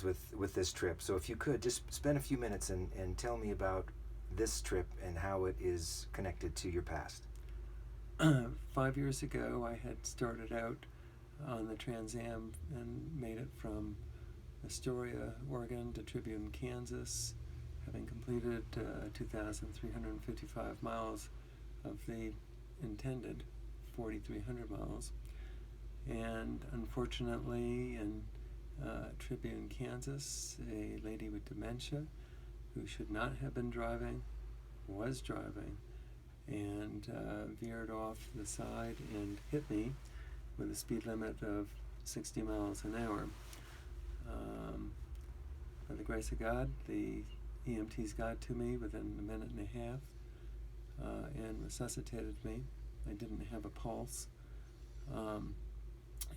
with this trip. So if you could just spend a few minutes and tell me about this trip and how it is connected to your past. 5 years ago, I had started out on the TransAm and made it from Astoria, Oregon to Tribune, Kansas, having completed 2,355 miles of the intended 4,300 miles. And unfortunately, in Tribune, Kansas, a lady with dementia who should not have been driving was driving and veered off the side and hit me with a speed limit of 60 miles an hour. By the grace of God, the EMTs got to me within a minute and a half and resuscitated me. I didn't have a pulse.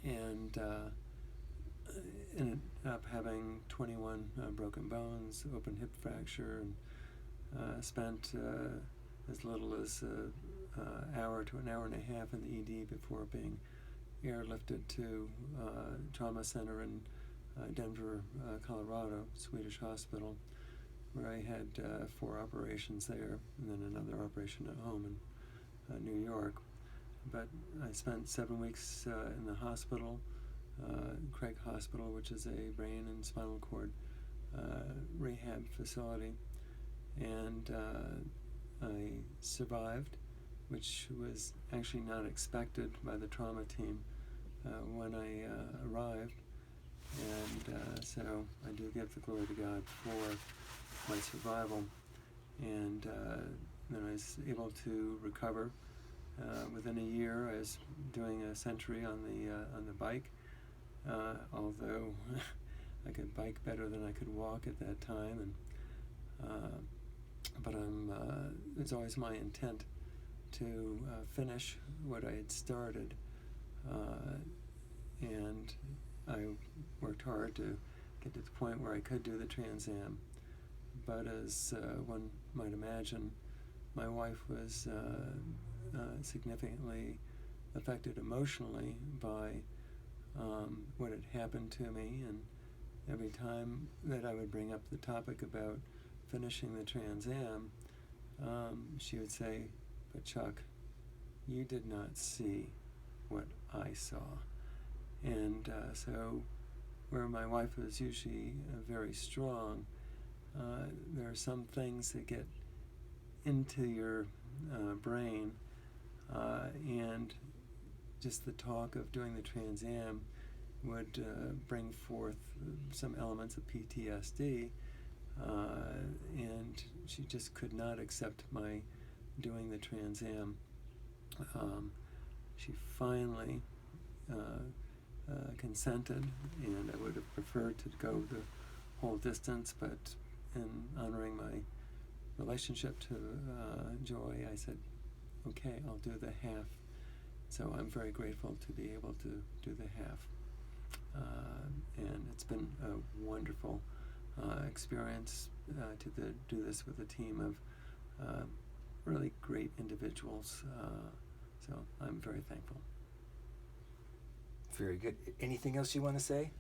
And ended up having 21 broken bones, open hip fracture, and spent as little as an hour to an hour and a half in the ED before being airlifted to trauma center in Denver, Colorado, Swedish hospital, where I had 4 operations there and then another operation at home in New York. But I spent 7 weeks in the hospital, Craig Hospital, which is a brain and spinal cord rehab facility, and I survived, which was actually not expected by the trauma team when I arrived, and so I do give the glory to God for my survival. And then I was able to recover. Within a year, I was doing a century on the bike, although I could bike better than I could walk at that time. And but it's always my intent to finish what I had started, and I worked hard to get to the point where I could do the TransAm. But as one might imagine, my wife was significantly affected emotionally by what had happened to me, and every time that I would bring up the topic about finishing the TransAm, she would say, "But Chuck, you did not see what I saw." And so where my wife was usually very strong, there are some things that get into your brain, and just the talk of doing the TransAm would bring forth some elements of PTSD, and she just could not accept my doing the TransAm. She finally consented, and I would have preferred to go the whole distance, but in honoring my relationship to Joy, I said, okay, I'll do the half. So I'm very grateful to be able to do the half. And it's been a wonderful experience to do this with a team of really great individuals. So I'm very thankful. Very good. Anything else you want to say?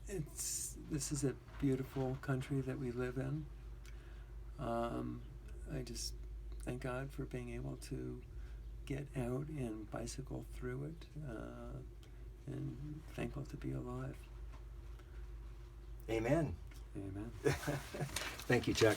This is a beautiful country that we live in. I just thank God for being able to get out and bicycle through it, and thankful to be alive. Amen. Amen. Thank you, Chuck.